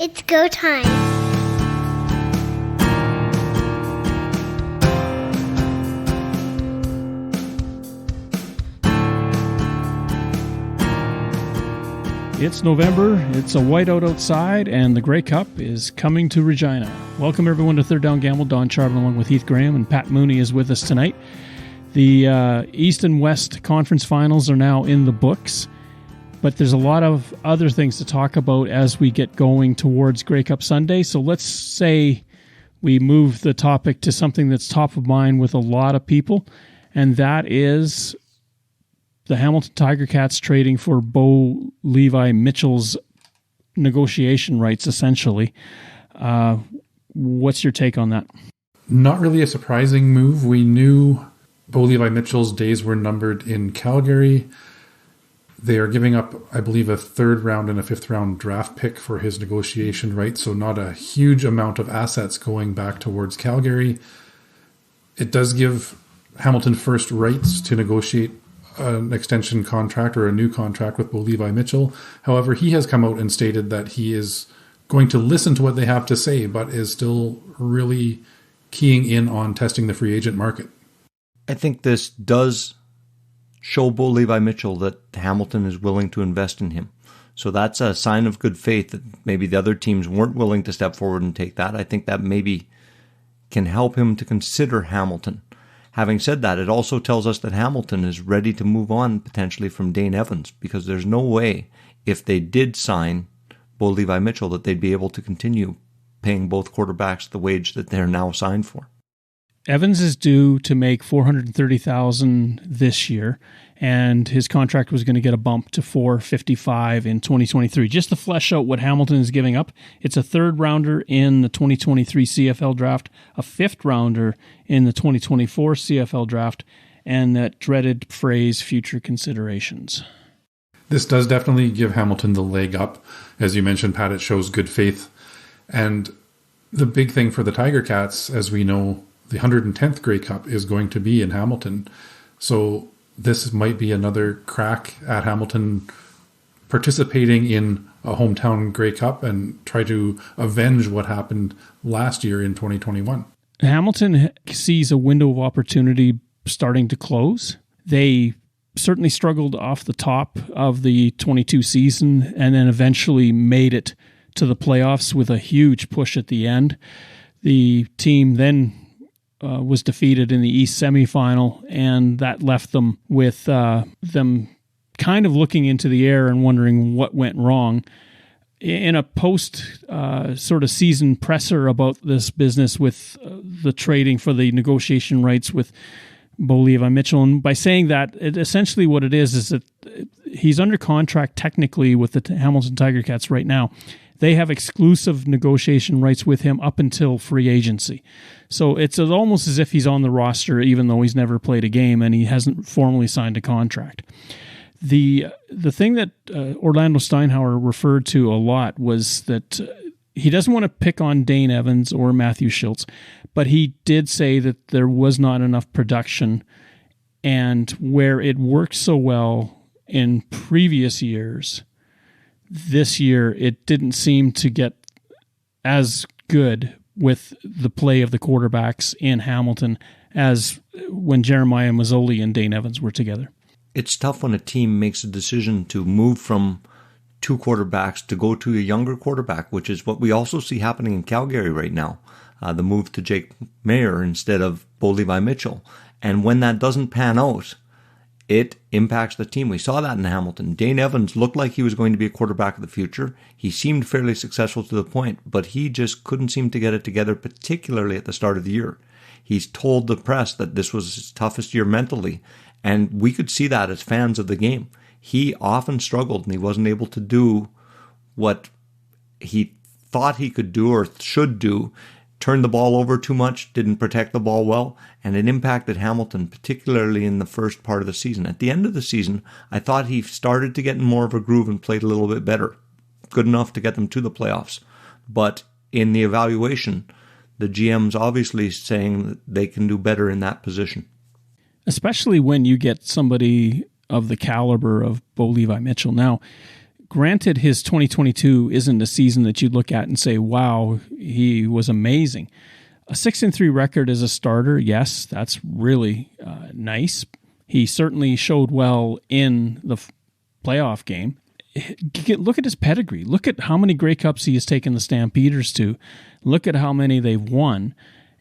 It's go time. It's November, it's a whiteout outside, and the Grey Cup is coming to Regina. Welcome everyone to Third Down Gamble. Don Charbon along with Heath Graham, and Pat Mooney is with us tonight. The East and West Conference Finals are now in the books, but there's a lot of other things to talk about as we get going towards Grey Cup Sunday. So let's say we move the topic to something that's top of mind with a lot of people, and that is the Hamilton Tiger Cats trading for Bo Levi Mitchell's negotiation rights, essentially. What's your take on that? Not really a surprising move. We knew Bo Levi Mitchell's days were numbered in Calgary. They are giving up, I believe, a third round and a fifth round draft pick for his negotiation rights, so not a huge amount of assets going back towards Calgary. It does give Hamilton first rights to negotiate an extension contract or a new contract with Bo Levi Mitchell. However, he has come out and stated that he is going to listen to what they have to say, but is still really keying in on testing the free agent market. I think this does show Bo Levi Mitchell that Hamilton is willing to invest in him. So that's a sign of good faith that maybe the other teams weren't willing to step forward and take that. I think that maybe can help him to consider Hamilton. Having said that, it also tells us that Hamilton is ready to move on potentially from Dane Evans, because there's no way if they did sign Bo Levi Mitchell that they'd be able to continue paying both quarterbacks the wage that they're now signed for. Evans is due to make $430,000 this year, and his contract was going to get a bump to $455,000 in 2023. Just to flesh out what Hamilton is giving up, it's a third rounder in the 2023 CFL draft, a fifth rounder in the 2024 CFL draft, and that dreaded phrase, future considerations. This does definitely give Hamilton the leg up. As you mentioned, Pat, it shows good faith. And the big thing for the Tiger Cats, as we know, the 110th Grey Cup is going to be in Hamilton. So this might be another crack at Hamilton participating in a hometown Grey Cup and try to avenge what happened last year in 2021. Hamilton sees a window of opportunity starting to close. They certainly struggled off the top of the 22 season and then eventually made it to the playoffs with a huge push at the end. The team then was defeated in the East semifinal, and that left them with them kind of looking into the air and wondering what went wrong. In a post sort of season presser about this business with the trading for the negotiation rights with Bo Levi Mitchell, and by saying that, essentially what it is that he's under contract technically with the Hamilton Tiger Cats right now. They have exclusive negotiation rights with him up until free agency. So it's almost as if he's on the roster even though he's never played a game and he hasn't formally signed a contract. The thing that Orlando Steinhauer referred to a lot was that he doesn't want to pick on Dane Evans or Matthew Schultz, but he did say that there was not enough production, and where it worked so well in previous years, this year it didn't seem to get as good with the play of the quarterbacks in Hamilton as when Jeremiah Mazzoli and Dane Evans were together. It's tough when a team makes a decision to move from two quarterbacks to go to a younger quarterback, which is what we also see happening in Calgary right now. The move to Jake Mayer instead of Bo Levi Mitchell. And when that doesn't pan out, it impacts the team. We saw that in Hamilton. Dane Evans looked like he was going to be a quarterback of the future. He seemed fairly successful to the point, but he just couldn't seem to get it together, particularly at the start of the year. He's told the press that this was his toughest year mentally, and we could see that as fans of the game. He often struggled, and he wasn't able to do what he thought he could do or should do. Turned the ball over too much, didn't protect the ball well, and it impacted Hamilton, particularly in the first part of the season. At the end of the season, I thought he started to get in more of a groove and played a little bit better. Good enough to get them to the playoffs. But in the evaluation, the GM's obviously saying that they can do better in that position. Especially when you get somebody of the caliber of Bo Levi Mitchell. Now, granted, his 2022 isn't a season that you'd look at and say, wow, he was amazing. A 6-3 record as a starter, yes, that's really nice. He certainly showed well in the playoff game. Look at his pedigree. Look at how many Grey Cups he has taken the Stampeders to. Look at how many they've won.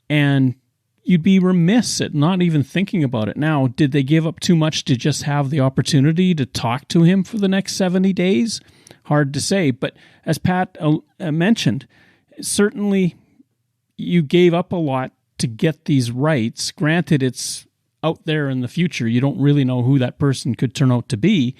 And you'd be remiss at not even thinking about it. Now, did they give up too much to just have the opportunity to talk to him for the next 70 days? Hard to say. But as Pat mentioned, certainly you gave up a lot to get these rights. Granted, it's out there in the future. You don't really know who that person could turn out to be.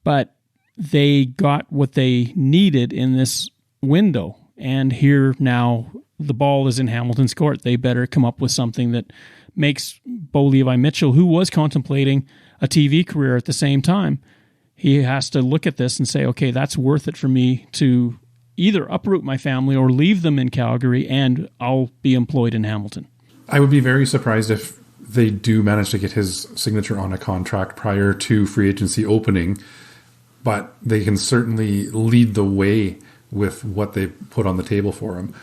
But they got what they needed in this window. And here now the ball is in Hamilton's court. They better come up with something that makes Bo Levi Mitchell, who was contemplating a TV career at the same time, he has to look at this and say, okay, that's worth it for me to either uproot my family or leave them in Calgary, and I'll be employed in Hamilton. I would be very surprised if they do manage to get his signature on a contract prior to free agency opening, but they can certainly lead the way with what they put on the table for him.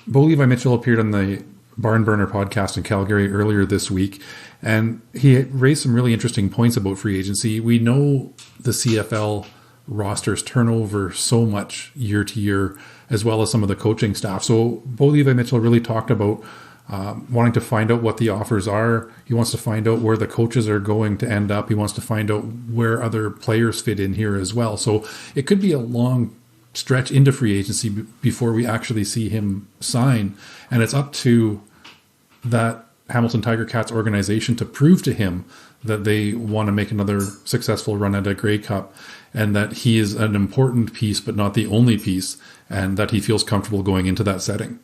Bo Levi Mitchell appeared on the Barn Burner podcast in Calgary earlier this week, and he raised some really interesting points about free agency. We know the CFL rosters turn over so much year to year, as well as some of the coaching staff. So Bo Levi Mitchell really talked about wanting to find out what the offers are. He wants to find out where the coaches are going to end up. He wants to find out where other players fit in here as well. So it could be a long stretch into free agency before we actually see him sign. And it's up to that Hamilton Tiger Cats organization to prove to him that they want to make another successful run at a Grey Cup, and that he is an important piece, but not the only piece, and that he feels comfortable going into that setting.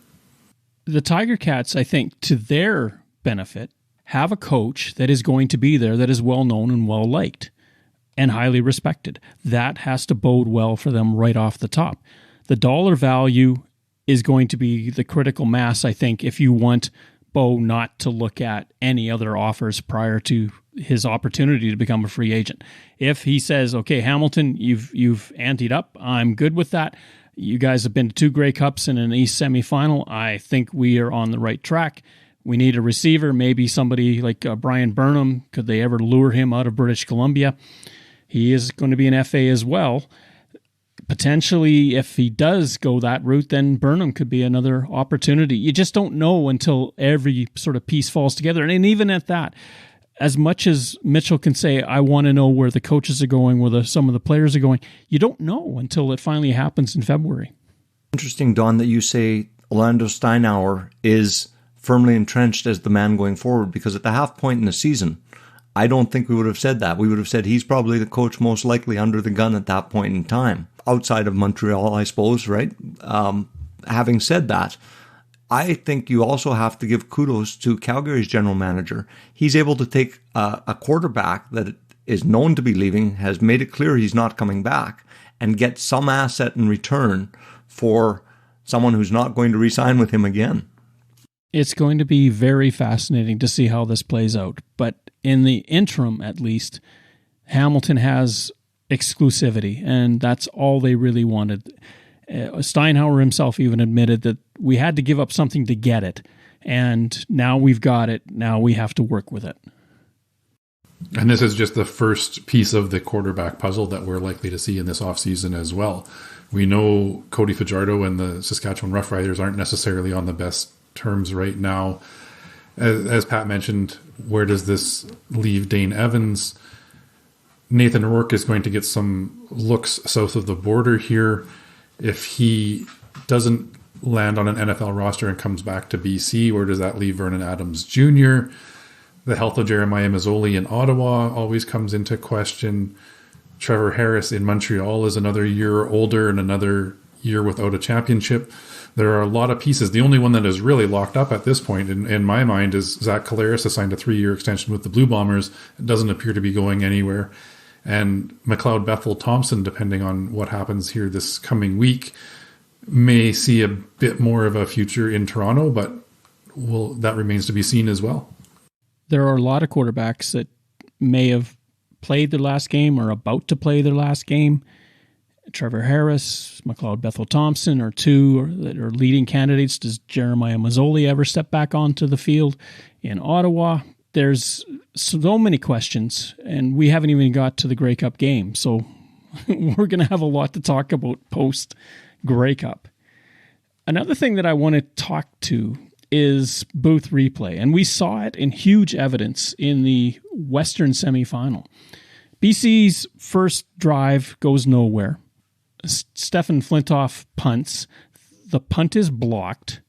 The Tiger Cats, I think, to their benefit, have a coach that is going to be there that is well known and well liked and highly respected. That has to bode well for them right off the top. The dollar value is going to be the critical mass, I think, if you want Bo not to look at any other offers prior to his opportunity to become a free agent. If he says, okay, Hamilton, you've anteed up, I'm good with that. You guys have been to 2 Grey Cups and an East semifinal. I think we are on the right track. We need a receiver, maybe somebody like Brian Burnham. Could they ever lure him out of British Columbia? He is going to be an FA as well. Potentially, if he does go that route, then Burnham could be another opportunity. You just don't know until every sort of piece falls together. And even at that, as much as Mitchell can say, I want to know where the coaches are going, where some of the players are going, you don't know until it finally happens in February. Interesting, Don, that you say Orlando Steinauer is firmly entrenched as the man going forward, because at the half point in the season, I don't think we would have said that. We would have said he's probably the coach most likely under the gun at that point in time, outside of Montreal, I suppose, right? Having said that, I think you also have to give kudos to Calgary's general manager. He's able to take a quarterback that is known to be leaving, has made it clear he's not coming back, and get some asset in return for someone who's not going to re-sign with him again. It's going to be very fascinating to see how this plays out. But in the interim, at least, Hamilton has exclusivity, and that's all they really wanted. Steinauer himself even admitted that we had to give up something to get it, and now we've got it. Now we have to work with it. And this is just the first piece of the quarterback puzzle that we're likely to see in this offseason as well. We know Cody Fajardo and the Saskatchewan Roughriders aren't necessarily on the best terms right now. As Pat mentioned, where does this leave Dane Evans? Nathan Rourke is going to get some looks south of the border here. If he doesn't land on an NFL roster and comes back to BC, where does that leave Vernon Adams Jr.? The health of Jeremiah Mazzoli in Ottawa always comes into question. Trevor Harris in Montreal is another year older and another year without a championship. There are a lot of pieces. The only one that is really locked up at this point, in my mind, is Zach Collaros has signed a 3-year extension with the Blue Bombers. It doesn't appear to be going anywhere. And McLeod Bethel Thompson, depending on what happens here this coming week, may see a bit more of a future in Toronto, but that remains to be seen as well. There are a lot of quarterbacks that may have played their last game or about to play their last game. Trevor Harris, McLeod Bethel-Thompson are two that are leading candidates. Does Jeremiah Mazzoli ever step back onto the field in Ottawa? There's so many questions, and we haven't even got to the Grey Cup game. So we're going to have a lot to talk about post-Grey Cup. Another thing that I want to talk to is booth replay, and we saw it in huge evidence in the Western semifinal. BC's first drive goes nowhere. Stefan Flintoff punts. The punt is blocked.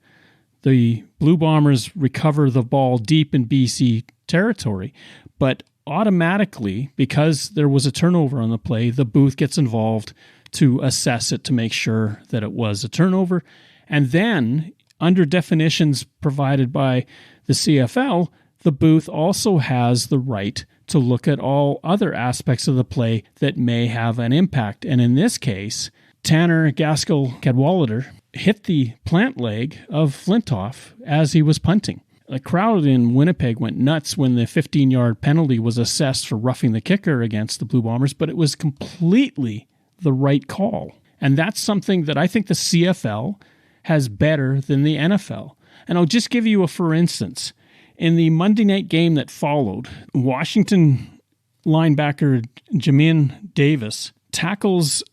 The Blue Bombers recover the ball deep in BC territory, but automatically, because there was a turnover on the play, the booth gets involved to assess it to make sure that it was a turnover. And then, under definitions provided by the CFL, the booth also has the right to look at all other aspects of the play that may have an impact. And in this case, Tanner Gaskell-Cadwallader hit the plant leg of Flintoff as he was punting. The crowd in Winnipeg went nuts when the 15-yard penalty was assessed for roughing the kicker against the Blue Bombers, but it was completely the right call. And that's something that I think the CFL has better than the NFL. And I'll just give you a for instance. In the Monday night game that followed, Washington linebacker Jamin Davis tackles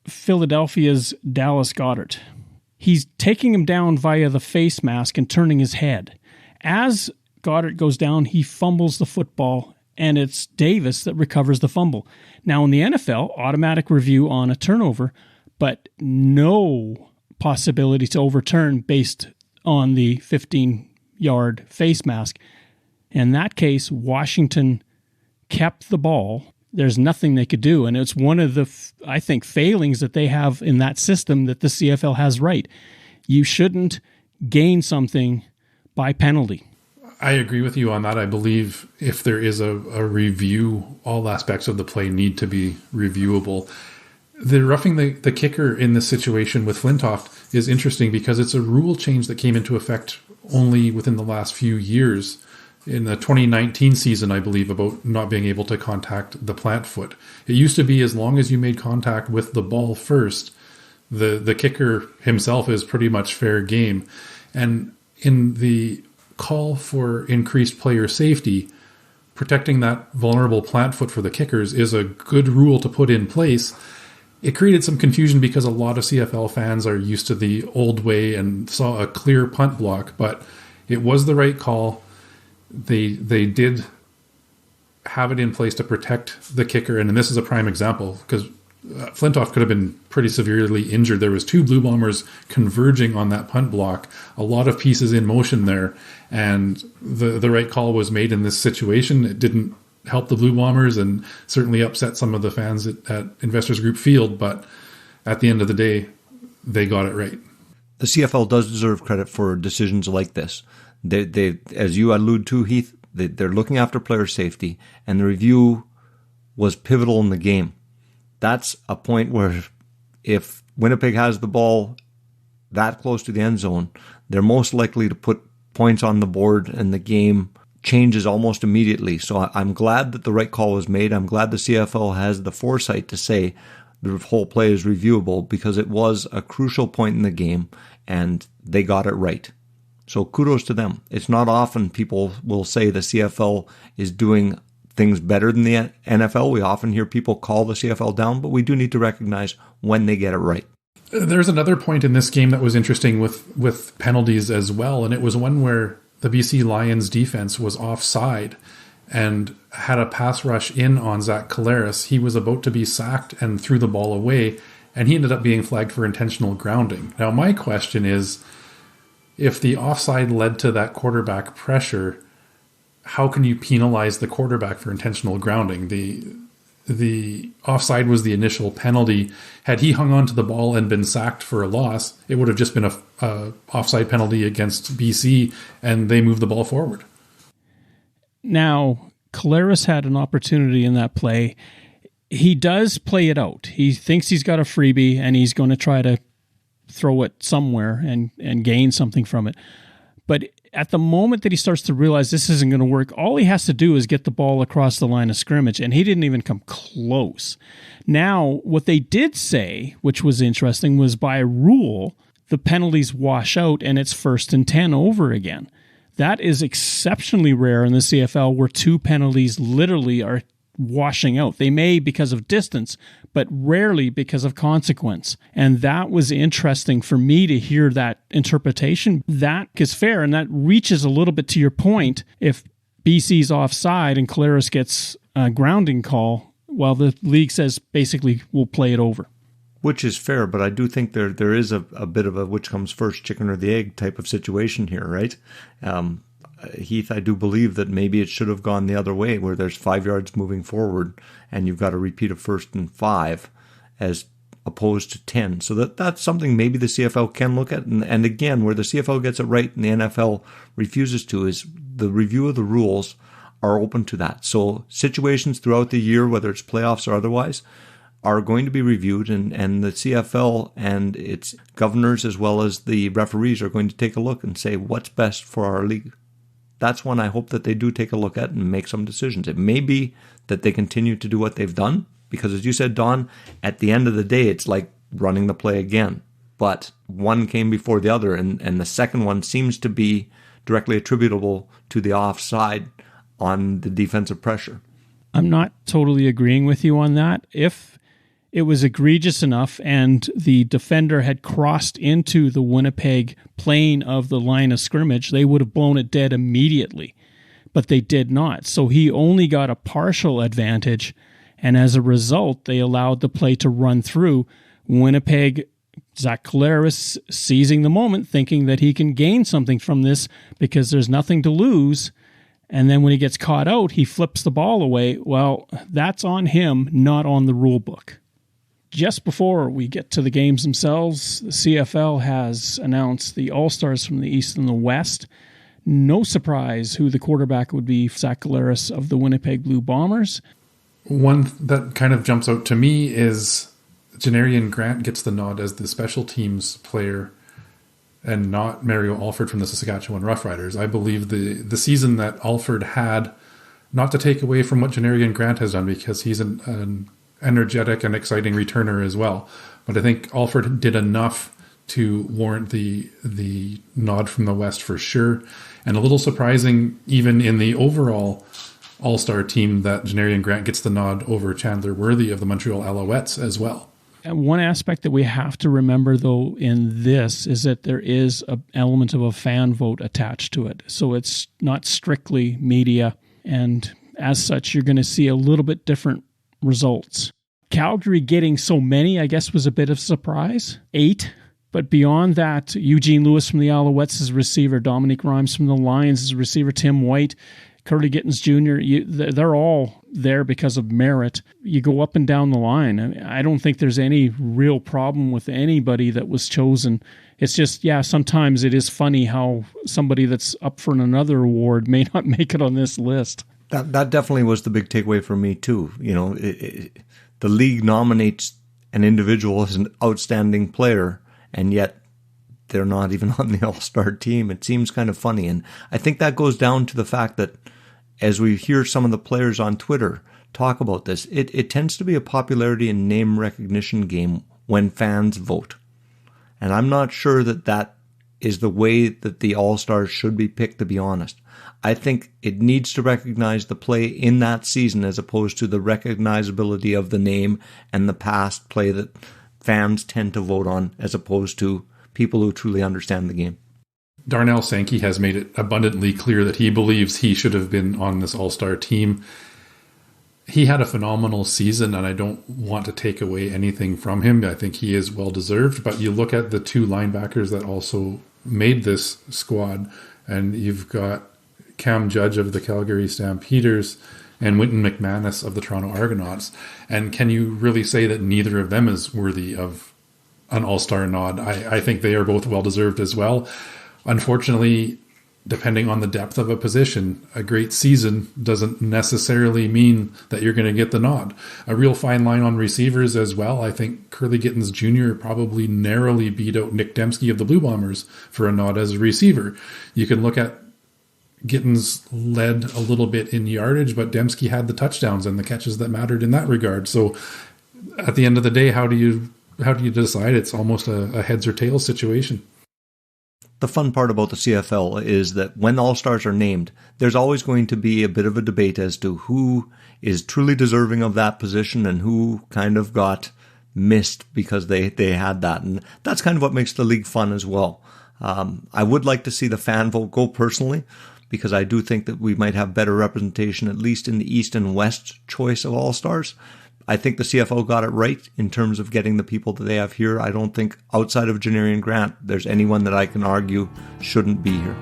Philadelphia's Dallas Goedert. He's taking him down via the face mask and turning his head. As Goedert goes down, he fumbles the football, and it's Davis that recovers the fumble. Now, in the NFL, automatic review on a turnover, but no possibility to overturn based on the 15-yard face mask. In that case, Washington kept the ball. There's nothing they could do, and it's one of the, I think, failings that they have in that system that the CFL has right. You shouldn't gain something by penalty. I agree with you on that. I believe if there is a review, all aspects of the play need to be reviewable. The roughing the kicker in this situation with Flintoff is interesting because it's a rule change that came into effect only within the last few years. In the 2019 season, I believe, about not being able to contact the plant foot. It used to be as long as you made contact with the ball first, the kicker himself is pretty much fair game. And in the call for increased player safety, protecting that vulnerable plant foot for the kickers is a good rule to put in place. It created some confusion because a lot of CFL fans are used to the old way and saw a clear punt block, but it was the right call. They did have it in place to protect the kicker, and this is a prime example because Flintoff could have been pretty severely injured. There was two Blue Bombers converging on that punt block, a lot of pieces in motion there, and the right call was made in this situation. It didn't help the Blue Bombers and certainly upset some of the fans at Investors Group Field, but at the end of the day, they got it right. The CFL does deserve credit for decisions like this. They, as you allude to, Heath, they're looking after player safety, and the review was pivotal in the game. That's a point where if Winnipeg has the ball that close to the end zone, they're most likely to put points on the board, and the game changes almost immediately. So I'm glad that the right call was made. I'm glad the CFL has the foresight to say the whole play is reviewable because it was a crucial point in the game, and they got it right. So kudos to them. It's not often people will say the CFL is doing things better than the NFL. We often hear people call the CFL down, but we do need to recognize when they get it right. There's another point in this game that was interesting with penalties as well, and it was one where the BC Lions defense was offside and had a pass rush in on Zach Collaros. He was about to be sacked and threw the ball away, and he ended up being flagged for intentional grounding. Now, my question is, if the offside led to that quarterback pressure, how can you penalize the quarterback for intentional grounding? The offside was the initial penalty. Had he hung on to the ball and been sacked for a loss, it would have just been a offside penalty against BC, and they moved the ball forward. Now, Collaros had an opportunity in that play. He does play it out. He thinks he's got a freebie, and he's going to try to throw it somewhere and gain something from it. But at the moment that he starts to realize this isn't going to work, all he has to do is get the ball across the line of scrimmage, and he didn't even come close. Now, what they did say, which was interesting, was by rule, the penalties wash out and it's 1st and 10 over again. That is exceptionally rare in the CFL, where 2 penalties literally are washing out. They may because of distance, but rarely because of consequence. And that was interesting for me to hear that interpretation. That is fair, and that reaches a little bit to your point. If BC's offside and Collaros gets a grounding call, well, the league says basically we'll play it over. Which is fair, but I do think there is a bit of a which comes first, chicken or the egg type of situation here, right? Heath, I do believe that maybe it should have gone the other way, where there's 5 yards moving forward and you've got a repeat of 1st and 5 as opposed to 10. So that's something maybe the CFL can look at. And again, where the CFL gets it right and the NFL refuses to is the review of the rules are open to that. So situations throughout the year, whether it's playoffs or otherwise, are going to be reviewed, and the CFL and its governors as well as the referees are going to take a look and say what's best for our league. That's one I hope that they do take a look at and make some decisions. It may be that they continue to do what they've done, because as you said, Don, at the end of the day, it's like running the play again. But one came before the other, and the second one seems to be directly attributable to the offside on the defensive pressure. I'm not totally agreeing with you on that. If it was egregious enough and the defender had crossed into the Winnipeg plane of the line of scrimmage, they would have blown it dead immediately. But they did not. So he only got a partial advantage, and as a result, they allowed the play to run through. Winnipeg, Zach Collaros seizing the moment, thinking that he can gain something from this because there's nothing to lose. And then when he gets caught out, he flips the ball away. Well, that's on him, not on the rule book. Just before we get to the games themselves, the CFL has announced the All-Stars from the East and the West. No surprise who the quarterback would be, Zach Collaros of the Winnipeg Blue Bombers. One that kind of jumps out to me is Janarian Grant gets the nod as the special teams player and not Mario Alford from the Saskatchewan Roughriders. I believe the season that Alford had, not to take away from what Janarian Grant has done, because he's an energetic and exciting returner as well. But I think Alford did enough to warrant the nod from the West for sure. And a little surprising, even in the overall All-Star team, that Janarian Grant gets the nod over Chandler Worthy of the Montreal Alouettes as well. And one aspect that we have to remember, though, in this is that there is an element of a fan vote attached to it. So it's not strictly media. And as such, you're going to see a little bit different results. Calgary getting so many, I guess, was a bit of a surprise. 8. But beyond that, Eugene Lewis from the Alouettes is a receiver, Dominique Rhymes from the Lions is a receiver, Tim White, Curly Gittins Jr., they're all there because of merit. You go up and down the line. I don't think there's any real problem with anybody that was chosen. It's just, sometimes it is funny how somebody that's up for another award may not make it on this list. That definitely was the big takeaway for me, too. You know, the league nominates an individual as an outstanding player, and yet they're not even on the All-Star team. It seems kind of funny. And I think that goes down to the fact that as we hear some of the players on Twitter talk about this, it tends to be a popularity and name recognition game when fans vote. And I'm not sure that is the way that the All-Stars should be picked, to be honest. I think it needs to recognize the play in that season as opposed to the recognizability of the name and the past play that fans tend to vote on as opposed to people who truly understand the game. Darnell Sankey has made it abundantly clear that he believes he should have been on this All-Star team. He had a phenomenal season, and I don't want to take away anything from him. I think he is well-deserved, but you look at the 2 linebackers that also made this squad, and you've got Cam Judge of the Calgary Stampeders and Wynton McManus of the Toronto Argonauts. And can you really say that neither of them is worthy of an All-Star nod? I think they are both well-deserved as well. Unfortunately, depending on the depth of a position, a great season doesn't necessarily mean that you're going to get the nod. A real fine line on receivers as well. I think Curly Gittens Jr. probably narrowly beat out Nick Dembski of the Blue Bombers for a nod as a receiver. You can look at Gittens led a little bit in yardage, but Dembski had the touchdowns and the catches that mattered in that regard. So at the end of the day, how do you decide? It's almost a heads or tails situation. The fun part about the CFL is that when All-Stars are named, there's always going to be a bit of a debate as to who is truly deserving of that position and who kind of got missed because they had that. And that's kind of what makes the league fun as well. I would like to see the fan vote go personally, because I do think that we might have better representation, at least in the East and West choice of All-Stars. I think the CFL got it right in terms of getting the people that they have here. I don't think outside of Janarian Grant, there's anyone that I can argue shouldn't be here.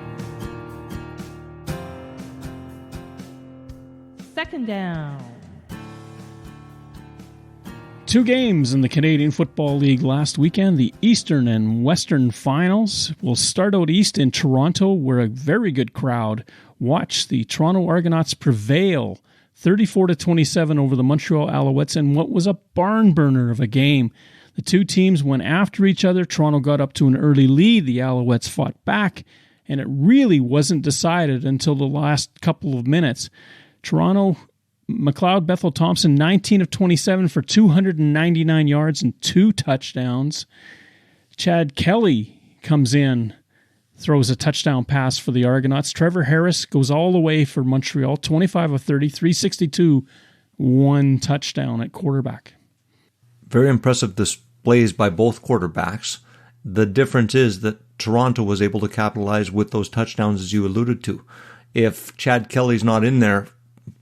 Second down. 2 games in the Canadian Football League last weekend. The Eastern and Western Finals. We'll start out east in Toronto, where a very good crowd watched the Toronto Argonauts prevail 34-27 over the Montreal Alouettes in what was a barn burner of a game. The two teams went after each other. Toronto got up to an early lead. The Alouettes fought back, and it really wasn't decided until the last couple of minutes. Toronto, McLeod Bethel Thompson, 19 of 27 for 299 yards and 2 touchdowns. Chad Kelly comes in, throws a touchdown pass for the Argonauts. Trevor Harris goes all the way for Montreal, 25 of 30, 362, 1 touchdown at quarterback. Very impressive displays by both quarterbacks. The difference is that Toronto was able to capitalize with those touchdowns, as you alluded to. If Chad Kelly's not in there,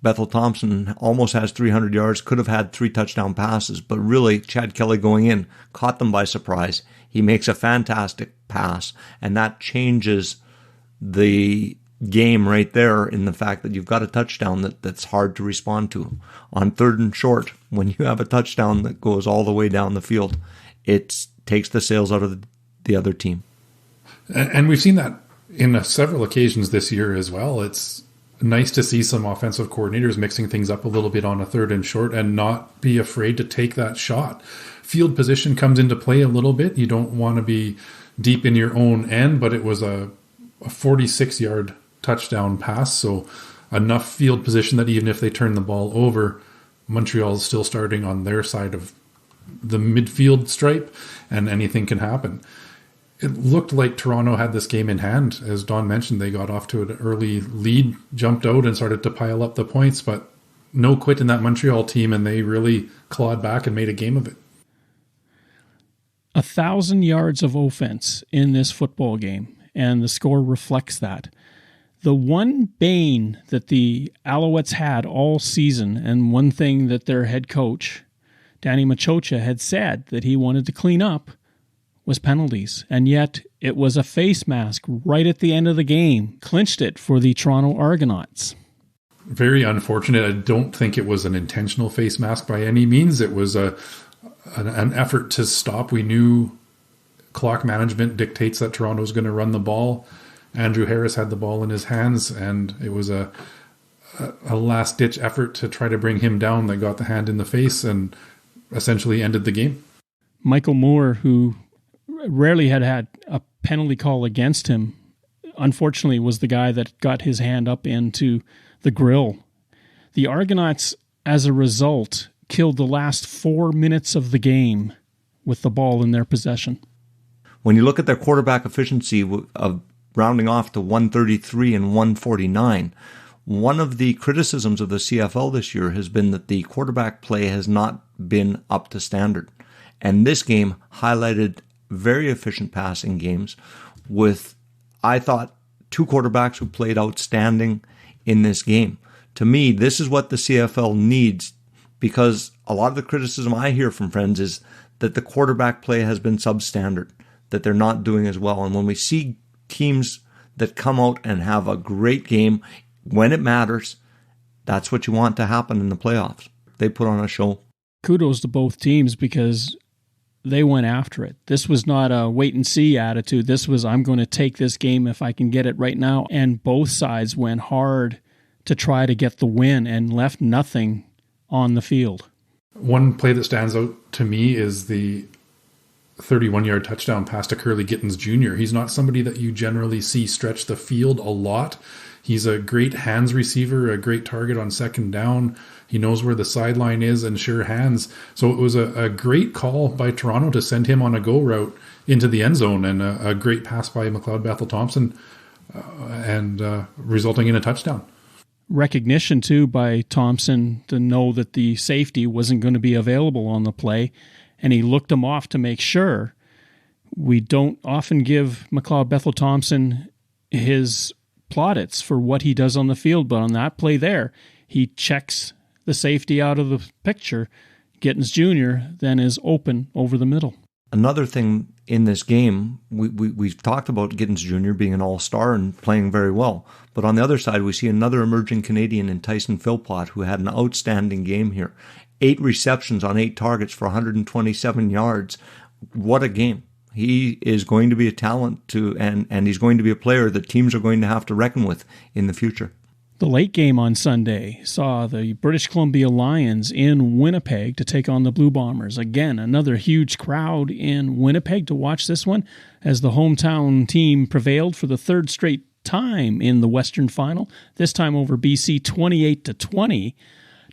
Bethel Thompson almost has 300 yards, could have had 3 touchdown passes, but really Chad Kelly going in caught them by surprise. He makes a fantastic pass, and that changes the game right there in the fact that you've got a touchdown that's hard to respond to. On 3rd and short, when you have a touchdown that goes all the way down the field, it takes the sails out of the other team. And we've seen that in several occasions this year as well. It's nice to see some offensive coordinators mixing things up a little bit on a 3rd and short and not be afraid to take that shot. Field position comes into play a little bit. You don't want to be deep in your own end, but it was a 46-yard touchdown pass, so enough field position that even if they turn the ball over, Montreal is still starting on their side of the midfield stripe, and anything can happen. It looked like Toronto had this game in hand. As Don mentioned, they got off to an early lead, jumped out and started to pile up the points, but no quit in that Montreal team, and they really clawed back and made a game of it. 1,000 yards of offense in this football game, and the score reflects that. The one bane that the Alouettes had all season, and one thing that their head coach, Danny Machocha, had said that he wanted to clean up, was penalties. And yet it was a face mask right at the end of the game. Clinched it for the Toronto Argonauts. Very unfortunate. I don't think it was an intentional face mask by any means. It was an effort to stop. We knew clock management dictates that Toronto's going to run the ball. Andrew Harris had the ball in his hands, and it was a last-ditch effort to try to bring him down that got the hand in the face and essentially ended the game. Michael Moore, who rarely had a penalty call against him, unfortunately was the guy that got his hand up into the grill. The Argonauts, as a result, killed the last 4 minutes of the game with the ball in their possession. When you look at their quarterback efficiency of rounding off to 133 and 149, one of the criticisms of the CFL this year has been that the quarterback play has not been up to standard. And this game highlighted very efficient passing games with, I thought, 2 quarterbacks who played outstanding in this game. To me, this is what the CFL needs, because a lot of the criticism I hear from friends is that the quarterback play has been substandard, that they're not doing as well. And when we see teams that come out and have a great game when it matters, that's what you want to happen in the playoffs. They put on a show. Kudos to both teams, because they went after it. This was not a wait-and-see attitude. This was, I'm going to take this game if I can get it right now. And both sides went hard to try to get the win and left nothing on the field. One play that stands out to me is the 31-yard touchdown pass to Curly Gittens Jr. He's not somebody that you generally see stretch the field a lot. He's a great hands receiver, a great target on second down. He knows where the sideline is and sure hands. So it was a great call by Toronto to send him on a go route into the end zone, and a great pass by McLeod Bethel-Thompson and resulting in a touchdown. Recognition, too, by Thompson to know that the safety wasn't going to be available on the play, and he looked him off to make sure. We don't often give McLeod Bethel-Thompson his plaudits for what he does on the field, but on that play there, he checks the safety out of the picture. Gittens Jr. then is open over the middle. Another thing in this game, we've talked about Gittens Jr. being an all-star and playing very well. But on the other side, we see another emerging Canadian in Tyson Philpott, who had an outstanding game here. 8 receptions on 8 targets for 127 yards. What a game. He is going to be a talent and he's going to be a player that teams are going to have to reckon with in the future. The late game on Sunday saw the British Columbia Lions in Winnipeg to take on the Blue Bombers. Again, another huge crowd in Winnipeg to watch this one as the hometown team prevailed for the third straight time in the Western Final, this time over BC 28-20.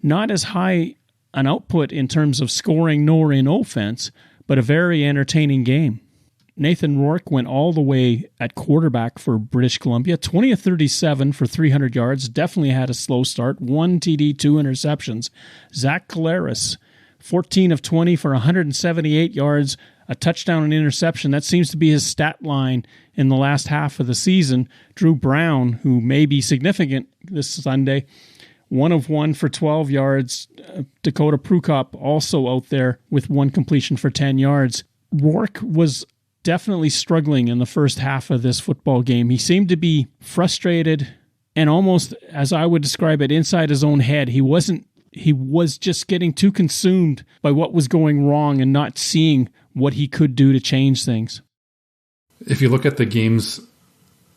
Not as high an output in terms of scoring nor in offense, but a very entertaining game. Nathan Rourke went all the way at quarterback for British Columbia, 20 of 37 for 300 yards, definitely had a slow start, 1 TD, 2 interceptions. Zach Collaros, 14 of 20 for 178 yards, a touchdown and interception. That seems to be his stat line in the last half of the season. Drew Brown, who may be significant this Sunday, 1 of 1 for 12 yards. Dakota Prukop also out there with 1 completion for 10 yards. Rourke was definitely struggling in the first half of this football game. He seemed to be frustrated and almost, as I would describe it, inside his own head. He was just getting too consumed by what was going wrong and not seeing what he could do to change things. If you look at the games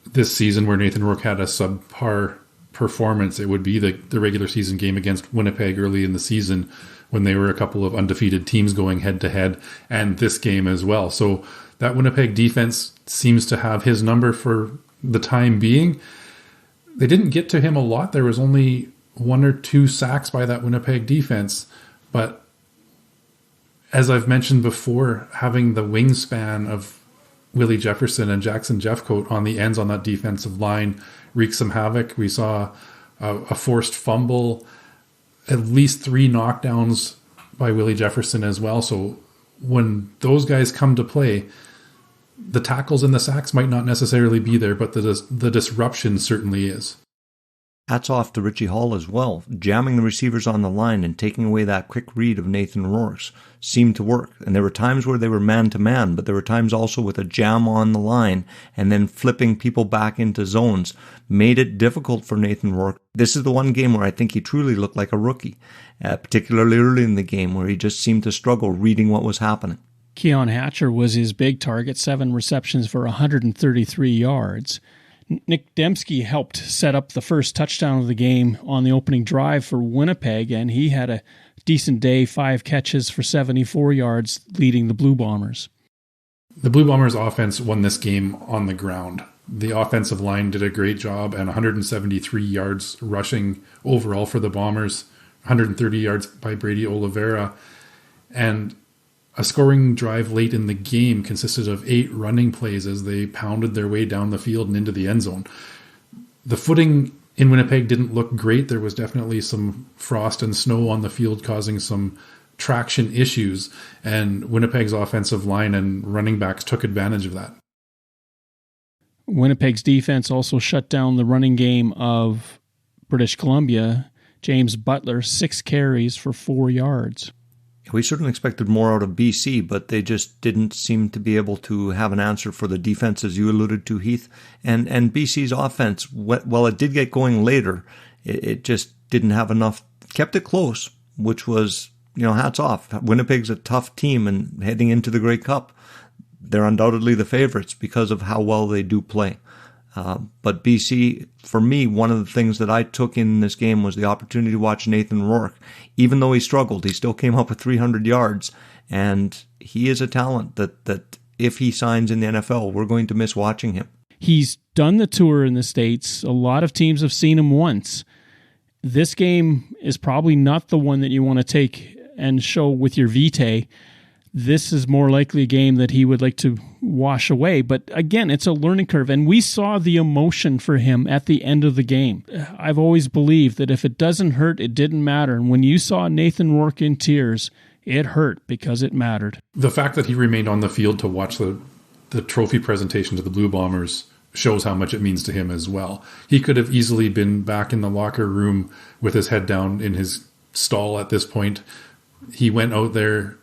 this season where Nathan Rourke had a subpar performance, it would be the regular season game against Winnipeg early in the season when they were a couple of undefeated teams going head-to-head, and this game as well. So that Winnipeg defense seems to have his number for the time being. They didn't get to him a lot. There was only 1 or 2 sacks by that Winnipeg defense. But as I've mentioned before, having the wingspan of Willie Jefferson and Jackson Jeffcoat on the ends on that defensive line wreaked some havoc. We saw a forced fumble, at least 3 knockdowns by Willie Jefferson as well. So when those guys come to play, the tackles and the sacks might not necessarily be there, but the disruption certainly is. Hats off to Richie Hall as well. Jamming the receivers on the line and taking away that quick read of Nathan Rourke's seemed to work. And there were times where they were man-to-man, but there were times also with a jam on the line and then flipping people back into zones. Made it difficult for Nathan Rourke. This is the one game where I think he truly looked like a rookie, particularly early in the game where he just seemed to struggle reading what was happening. Keon Hatcher was his big target, 7 receptions for 133 yards. Nick Dembski helped set up the first touchdown of the game on the opening drive for Winnipeg, and he had a decent day, 5 catches for 74 yards, leading the Blue Bombers. The Blue Bombers offense won this game on the ground. The offensive line did a great job, and 173 yards rushing overall for the Bombers, 130 yards by Brady Oliveira, and a scoring drive late in the game consisted of 8 running plays as they pounded their way down the field and into the end zone. The footing in Winnipeg didn't look great. There was definitely some frost and snow on the field causing some traction issues, and Winnipeg's offensive line and running backs took advantage of that. Winnipeg's defense also shut down the running game of British Columbia. James Butler, 6 carries for 4 yards. We certainly expected more out of BC, but they just didn't seem to be able to have an answer for the defense, as you alluded to, Heath. And BC's offense, while it did get going later, it just didn't have enough, kept it close, which was hats off. Winnipeg's a tough team, and heading into the Grey Cup, they're undoubtedly the favorites because of how well they do play. But BC, for me, one of the things that I took in this game was the opportunity to watch Nathan Rourke. Even though he struggled, he still came up with 300 yards. And he is a talent that if he signs in the NFL, we're going to miss watching him. He's done the tour in the States. A lot of teams have seen him once. This game is probably not the one that you want to take and show with your vitae. This is more likely a game that he would like to wash away. But again, it's a learning curve. And we saw the emotion for him at the end of the game. I've always believed that if it doesn't hurt, it didn't matter. And when you saw Nathan Rourke in tears, it hurt because it mattered. The fact that he remained on the field to watch the trophy presentation to the Blue Bombers shows how much it means to him as well. He could have easily been back in the locker room with his head down in his stall at this point. He went out there.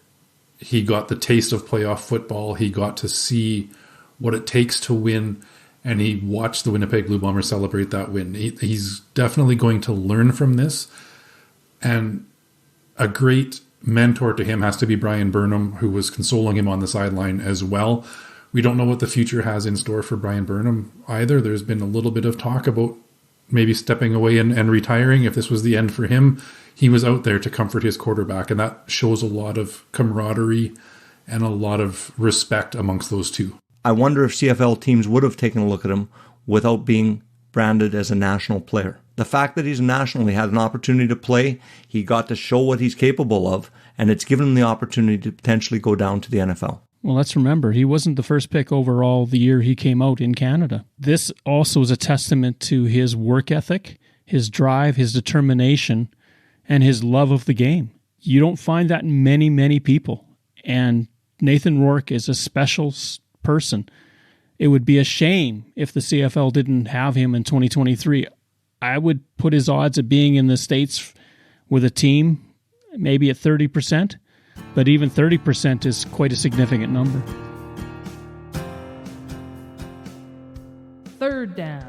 He got the taste of playoff football. He got to see what it takes to win, and he watched the Winnipeg Blue Bombers celebrate that win. He's definitely going to learn from this, and a great mentor to him has to be Brian Burnham, who was consoling him on the sideline as well. We don't know what the future has in store for Brian Burnham either. There's been a little bit of talk about maybe stepping away and retiring if this was the end for him. He was out there to comfort his quarterback, and that shows a lot of camaraderie and a lot of respect amongst those two. I wonder if CFL teams would have taken a look at him without being branded as a national player. The fact that he's national, he had an opportunity to play, he got to show what he's capable of, and it's given him the opportunity to potentially go down to the NFL. Well, let's remember, he wasn't the first pick overall the year he came out in Canada. This also is a testament to his work ethic, his drive, his determination, and his love of the game. You don't find that in many, many people. And Nathan Rourke is a special person. It would be a shame if the CFL didn't have him in 2023. I would put his odds of being in the States with a team maybe at 30%, but even 30% is quite a significant number. Third down.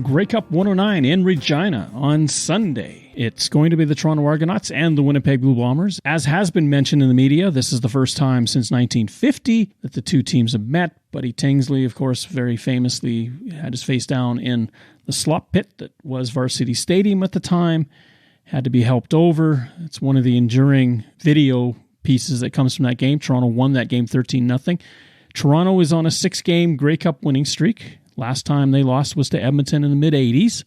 Grey Cup 109 in Regina on Sunday. It's going to be the Toronto Argonauts and the Winnipeg Blue Bombers. As has been mentioned in the media, this is the first time since 1950 that the two teams have met. Buddy Tingsley, of course, very famously had his face down in the slop pit that was Varsity Stadium at the time. Had to be helped over. It's one of the enduring video pieces that comes from that game. Toronto won that game 13-0. Toronto is on a 6-game Grey Cup winning streak. Last time they lost was to Edmonton in the mid-'80s.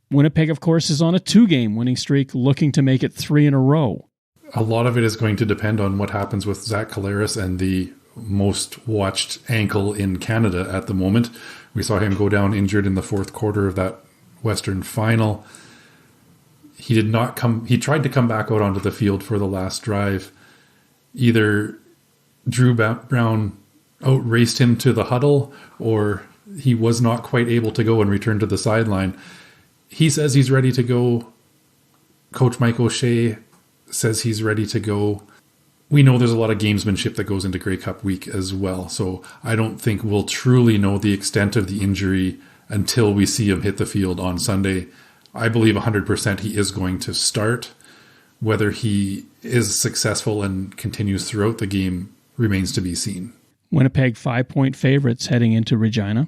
Winnipeg, of course, is on a 2-game winning streak, looking to make it 3 in a row. A lot of it is going to depend on what happens with Zach Collaros and the most watched ankle in Canada at the moment. We saw him go down injured in the fourth quarter of that Western final. He did not come. He tried to come back out onto the field for the last drive. Either Drew Brown outraced him to the huddle, or he was not quite able to go and return to the sideline. He says he's ready to go. Coach Mike O'Shea says he's ready to go. We know there's a lot of gamesmanship that goes into Grey Cup week as well, so I don't think we'll truly know the extent of the injury until we see him hit the field on Sunday. I believe 100% he is going to start. Whether he is successful and continues throughout the game remains to be seen. Winnipeg 5-point favorites heading into Regina.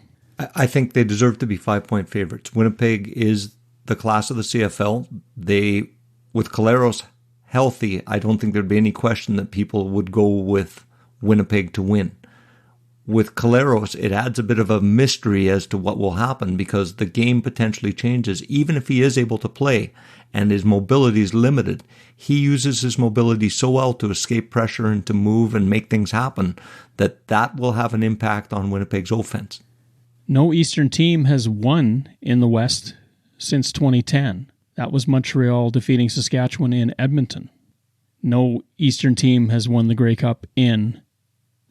I think they deserve to be 5-point favorites. Winnipeg is the class of the CFL. They, with Collaros healthy, I don't think there'd be any question that people would go with Winnipeg to win. With Collaros, it adds a bit of a mystery as to what will happen because the game potentially changes. Even if he is able to play and his mobility is limited, he uses his mobility so well to escape pressure and to move and make things happen that will have an impact on Winnipeg's offense. No Eastern team has won in the West since 2010. That was Montreal defeating Saskatchewan in Edmonton. No Eastern team has won the Grey Cup in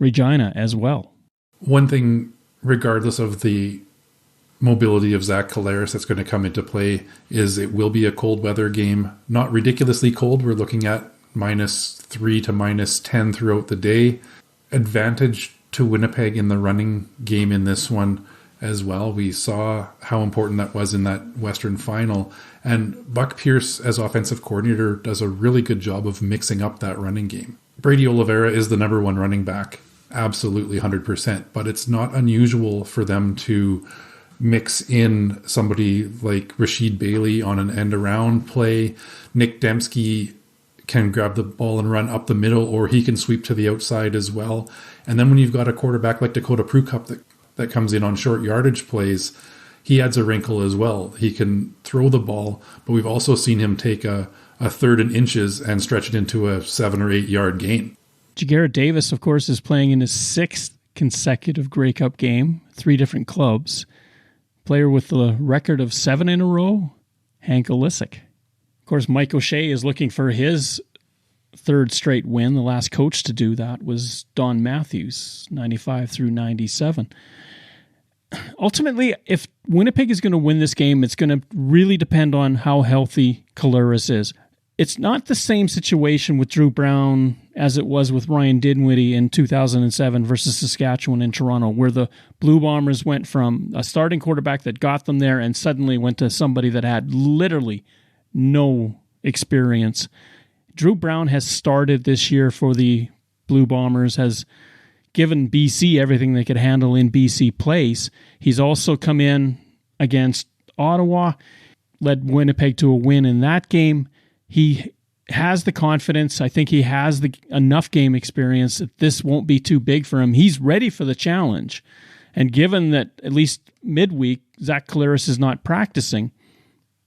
Regina as well. One thing, regardless of the mobility of Zach Collaros that's going to come into play, is it will be a cold weather game. Not ridiculously cold. We're looking at -3 to -10 throughout the day. Advantage to Winnipeg in the running game in this one. as well. We saw how important that was in that Western final. And Buck Pierce, as offensive coordinator, does a really good job of mixing up that running game. Brady Oliveira is the number one running back, absolutely 100%. But it's not unusual for them to mix in somebody like Rasheed Bailey on an end-around play. Nick Dembski can grab the ball and run up the middle, or he can sweep to the outside as well. And then when you've got a quarterback like Dakota Prukop that comes in on short yardage plays, he adds a wrinkle as well. He can throw the ball, but we've also seen him take a third and inches and stretch it into a 7 or 8 yard gain. Jagarrett Davis, of course, is playing in his 6th consecutive Grey Cup game, 3 different clubs. Player with the record of 7 in a row, Hank Olisic. Of course, Mike O'Shea is looking for his 3rd straight win. The last coach to do that was Don Matthews, 95 through 97. Ultimately, if Winnipeg is going to win this game, it's going to really depend on how healthy Collaros is. It's not the same situation with Drew Brown as it was with Ryan Dinwiddie in 2007 versus Saskatchewan and Toronto, where the Blue Bombers went from a starting quarterback that got them there and suddenly went to somebody that had literally no experience. Drew Brown has started this year for the Blue Bombers, has given BC everything they could handle in BC Place. He's also come in against Ottawa, led Winnipeg to a win in that game. He has the confidence. I think he has enough game experience that this won't be too big for him. He's ready for the challenge. And given that at least midweek, Zach Collaros is not practicing,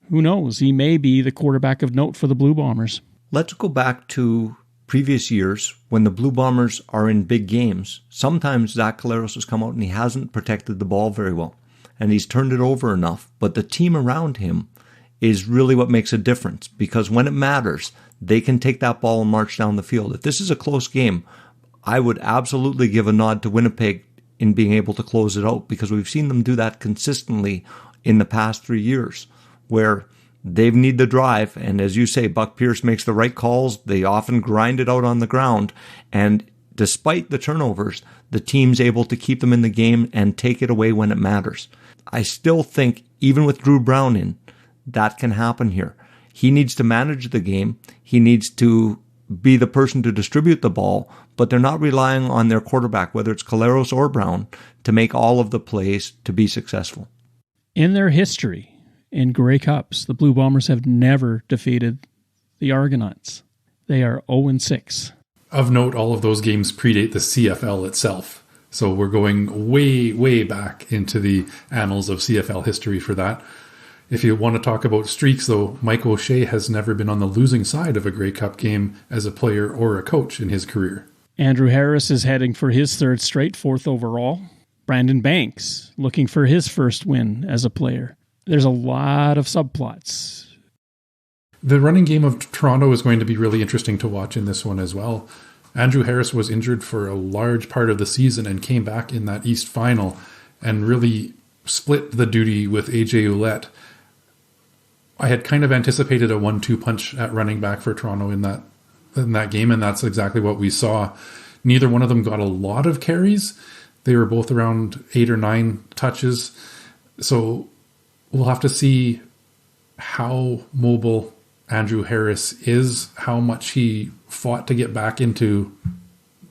who knows? He may be the quarterback of note for the Blue Bombers. Let's go back to previous years when the Blue Bombers are in big games. Sometimes Zach Collaros has come out and he hasn't protected the ball very well. And he's turned it over enough. But the team around him is really what makes a difference, because when it matters, they can take that ball and march down the field. If this is a close game, I would absolutely give a nod to Winnipeg in being able to close it out, because we've seen them do that consistently in the past 3 years, where they need the drive. And as you say, Buck Pierce makes the right calls. They often grind it out on the ground. And despite the turnovers, the team's able to keep them in the game and take it away when it matters. I still think, even with Drew Brown in, that can happen here. He needs to manage the game. He needs to be the person to distribute the ball, but they're not relying on their quarterback, whether it's Collaros or Brown, to make all of the plays to be successful. In their history, in Grey Cups, the Blue Bombers have never defeated the Argonauts. They are 0-6. Of note, all of those games predate the CFL itself. So we're going way, way back into the annals of CFL history for that. If you want to talk about streaks, though, Mike O'Shea has never been on the losing side of a Grey Cup game as a player or a coach in his career. Andrew Harris is heading for his 3rd straight, 4th overall. Brandon Banks looking for his 1st win as a player. There's a lot of subplots. The running game of Toronto is going to be really interesting to watch in this one as well. Andrew Harris was injured for a large part of the season and came back in that East final and really split the duty with AJ Ouellette. I had kind of anticipated a 1-2 punch at running back for Toronto in that game, and that's exactly what we saw. Neither one of them got a lot of carries. They were both around 8 or 9 touches. So we'll have to see how mobile Andrew Harris is, how much he fought to get back into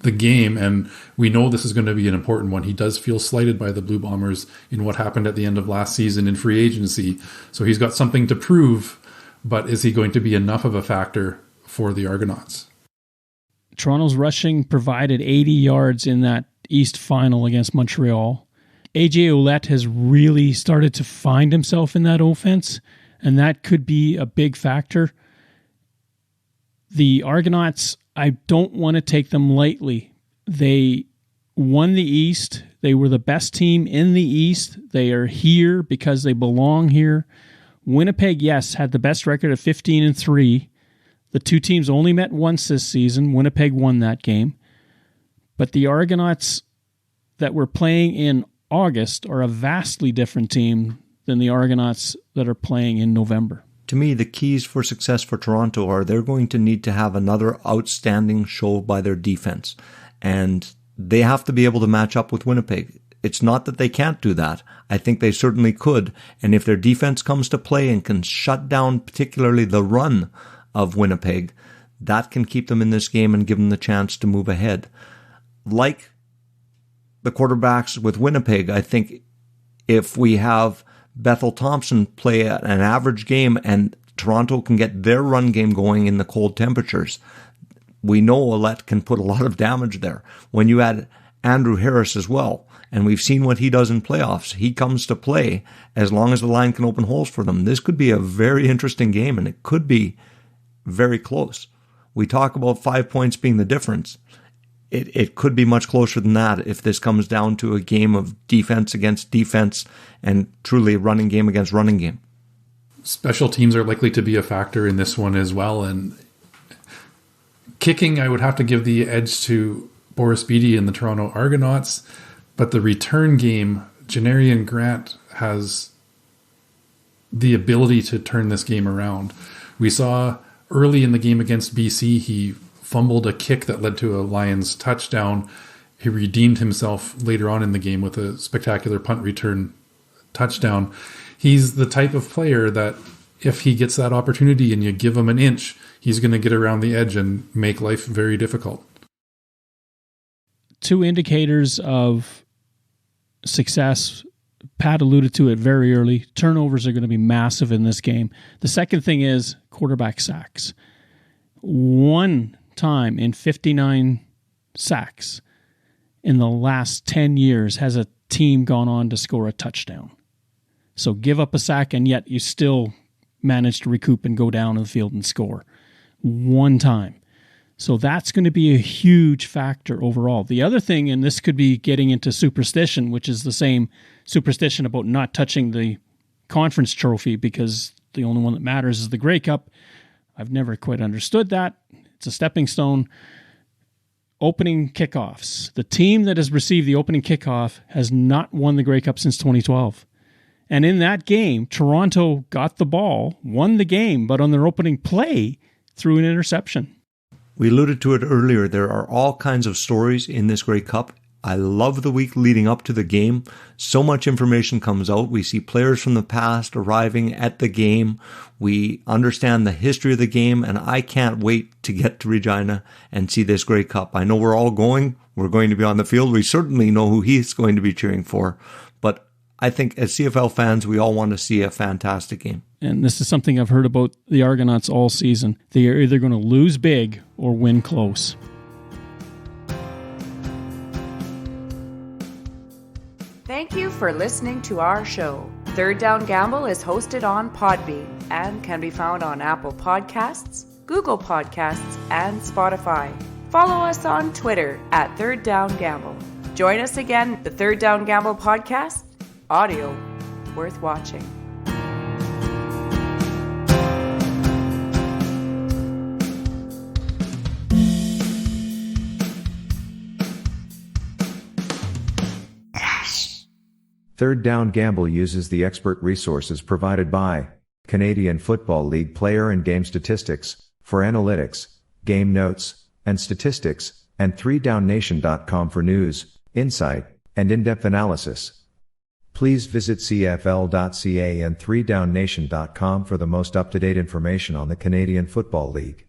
the game, and we know this is going to be an important one. He does feel slighted by the Blue Bombers in what happened at the end of last season in free agency, so he's got something to prove, but is he going to be enough of a factor for the Argonauts? Toronto's rushing provided 80 yards in that East final against Montreal. AJ Ouellette has really started to find himself in that offense, and that could be a big factor. The Argonauts, I don't want to take them lightly. They won the East. They were the best team in the East. They are here because they belong here. Winnipeg, yes, had the best record of 15-3. The two teams only met once this season. Winnipeg won that game. But the Argonauts that were playing in August are a vastly different team than the Argonauts that are playing in November. To me, the keys for success for Toronto are they're going to need to have another outstanding show by their defense. And they have to be able to match up with Winnipeg. It's not that they can't do that. I think they certainly could. And if their defense comes to play and can shut down particularly the run of Winnipeg, that can keep them in this game and give them the chance to move ahead. Like the quarterbacks with Winnipeg, I think if we have Bethel Thompson play an average game and Toronto can get their run game going in the cold temperatures, we know Ouellette can put a lot of damage there. When you add Andrew Harris as well, and we've seen what he does in playoffs, he comes to play as long as the line can open holes for them. This could be a very interesting game, and it could be very close. We talk about 5 points being the difference. It could be much closer than that if this comes down to a game of defense against defense and truly a running game against running game. Special teams are likely to be a factor in this one as well. And kicking, I would have to give the edge to Boris Beattie and the Toronto Argonauts. But the return game, Janarian Grant has the ability to turn this game around. We saw early in the game against BC, he fumbled a kick that led to a Lions touchdown. He redeemed himself later on in the game with a spectacular punt return touchdown. He's the type of player that if he gets that opportunity and you give him an inch, he's going to get around the edge and make life very difficult. Two indicators of success. Pat alluded to it very early. Turnovers are going to be massive in this game. The second thing is quarterback sacks. One time in 59 sacks in the last 10 years has a team gone on to score a touchdown. So give up a sack and yet you still manage to recoup and go down the field and score. One time. So that's going to be a huge factor overall. The other thing, and this could be getting into superstition, which is the same superstition about not touching the conference trophy because the only one that matters is the Grey Cup. I've never quite understood that. It's a stepping stone. Opening kickoffs. The team that has received the opening kickoff has not won the Grey Cup since 2012. And in that game, Toronto got the ball, won the game, but on their opening play, threw an interception. We alluded to it earlier. There are all kinds of stories in this Grey Cup. I love the week leading up to the game. So much information comes out. We see players from the past arriving at the game. We understand the history of the game, and I can't wait to get to Regina and see this Grey Cup. I know we're all going. We're going to be on the field. We certainly know who he's going to be cheering for. But I think as CFL fans, we all want to see a fantastic game. And this is something I've heard about the Argonauts all season. They are either going to lose big or win close. Thank you for listening to our show. Third Down Gamble is hosted on Podbean and can be found on Apple Podcasts, Google Podcasts, and Spotify. Follow us on Twitter at Third Down Gamble. Join us again, the Third Down Gamble podcast, audio worth watching. Third Down Gamble uses the expert resources provided by Canadian Football League player and game statistics for analytics, game notes, and statistics, and 3downnation.com for news, insight, and in-depth analysis. Please visit cfl.ca and 3downnation.com for the most up-to-date information on the Canadian Football League.